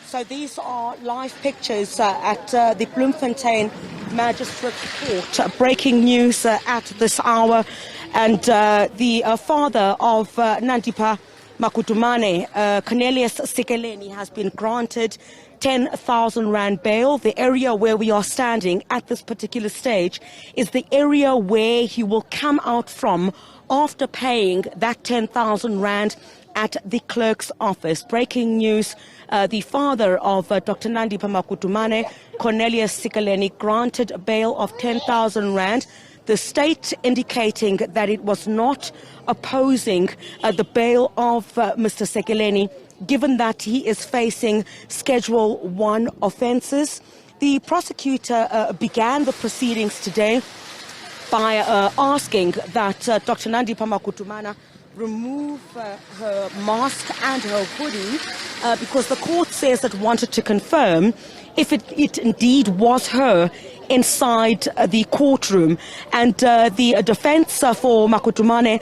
So these are live pictures at the Bloemfontein Magistrates Court. Breaking news at this hour. And the father of Nandipha Magudumana, Chriselda Sekeleni, has been granted 10,000 rand bail. The area where we are standing at this particular stage is the area where he will come out from after paying that 10,000 rand at the clerk's office. Breaking news, the father of Dr Nandipha Magudumana, Chriselda Sekeleni, granted a bail of 10,000 rand. The state indicating that it was not opposing the bail of Mr. Sekeleni, given that he is facing Schedule 1 offences. The prosecutor began the proceedings today by asking that Dr. Nandipha Magudumana remove her mask and her hoodie because the court says it wanted to confirm if it indeed was her inside the courtroom. And the defense for Magudumana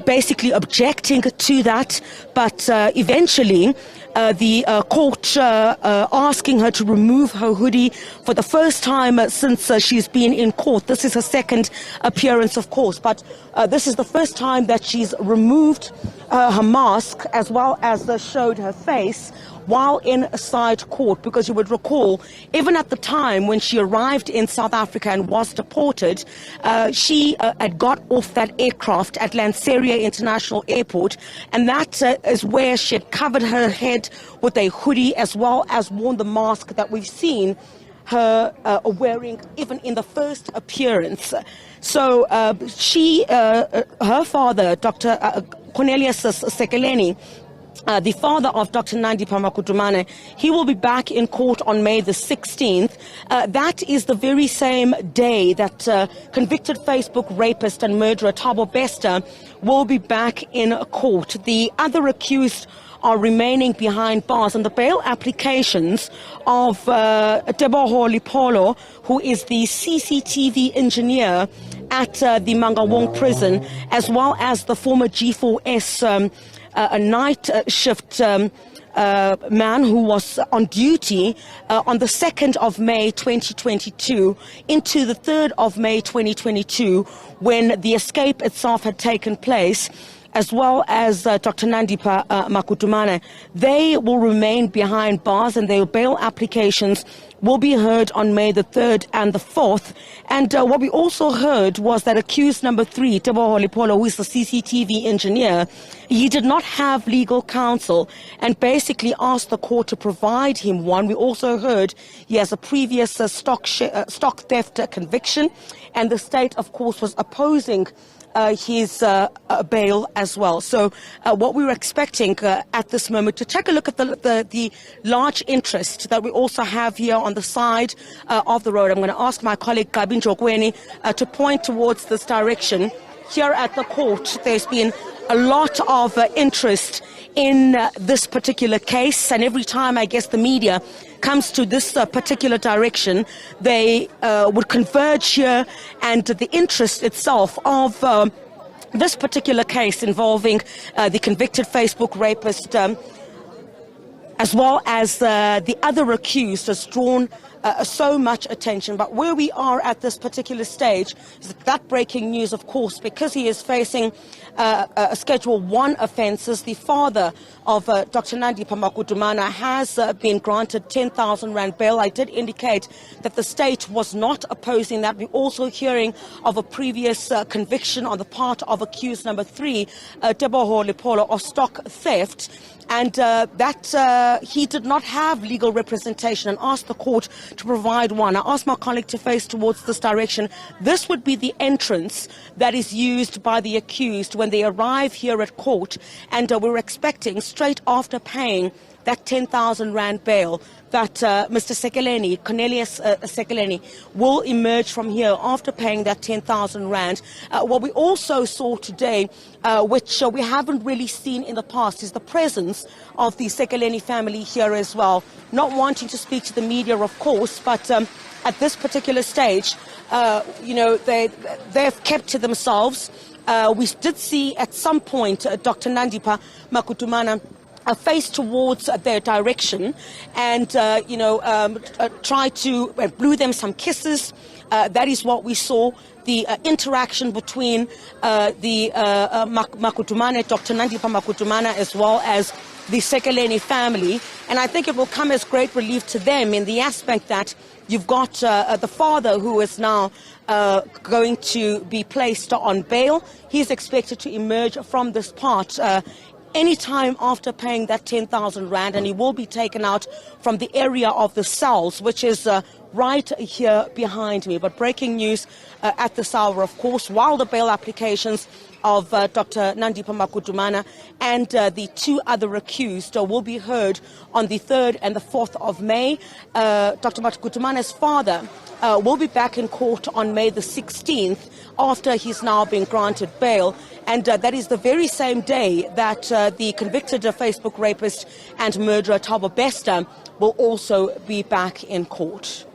basically objecting to that, but eventually the court asking her to remove her hoodie for the first time since she's been in court. This is her second appearance, of course, but this is the first time that she's removed her mask as well as showed her face while inside court, because you would recall, even at the time when she arrived in South Africa and was deported, she had got off that aircraft at Lanseria International Airport, and that is where she had covered her head with a hoodie as well as worn the mask that we've seen her wearing even in the first appearance. So her father, Dr. Chriselda Sekeleni, the father of Dr. Nandipha Magudumana, he will be back in court on May the 16th. That is the very same day that convicted Facebook rapist and murderer Thabo Bester will be back in court. The other accused are remaining behind bars, and the bail applications of Teboho Lipholo, who is the CCTV engineer at the Mangaung prison, as well as the former G4S a night shift man who was on duty on the 2nd of May 2022 into the 3rd of May 2022, when the escape itself had taken place, as well as Dr. Nandipha Magudumana. They will remain behind bars, and their bail applications will be heard on May the 3rd and the 4th. And what we also heard was that accused number 3, Teboho Lipholo, who is the CCTV engineer, he did not have legal counsel and basically asked the court to provide him one. We also heard he has a previous stock theft conviction, and the state, of course, was opposing his bail as well. So what we were expecting at this moment, to take a look at the large interest that we also have here on the side of the road. I'm going to ask my colleague Gabin Jokweni to point towards this direction. Here at the court, there's been a lot of interest in this particular case, and every time, I guess, the media comes to this particular direction, they would converge here, and the interest itself of this particular case involving the convicted Facebook rapist as well as the other accused has drawn so much attention. But where we are at this particular stage is that breaking news, of course, because he is facing Schedule 1 offences. The father of Dr. Nandipha Magudumana has been granted 10,000 rand bail. I did indicate that the state was not opposing that. We're also hearing of a previous conviction on the part of accused number 3, Teboho Lipholo, of stock theft. And that he did not have legal representation and asked the court to provide one. I asked my colleague to face towards this direction. This would be the entrance that is used by the accused when they arrive here at court, and we're expecting straight after paying that 10,000 rand bail that Mr. Sekeleni, Chriselda Sekeleni, will emerge from here after paying that 10,000 rand. What we also saw today, which we haven't really seen in the past, is the presence of the Sekeleni family here as well. Not wanting to speak to the media, of course, but at this particular stage, they've kept to themselves. We did see at some point Dr. Nandipha Magudumana face towards their direction and, try to blew them some kisses. That is what we saw. The interaction between Magudumana, Dr Nandipha Magudumana, as well as the Sekeleni family. And I think it will come as great relief to them in the aspect that you've got the father who is now going to be placed on bail. He's expected to emerge from this part any time after paying that 10,000 rand, and he will be taken out from the area of the cells, which is right here behind me. But breaking news at this hour, of course, while the bail applications of Dr Nandipha Magudumana and the two other accused will be heard on the 3rd and the 4th of May. Dr Magudumana's father will be back in court on May the 16th after he's now been granted bail. And that is the very same day that the convicted Facebook rapist and murderer Thabo Bester will also be back in court.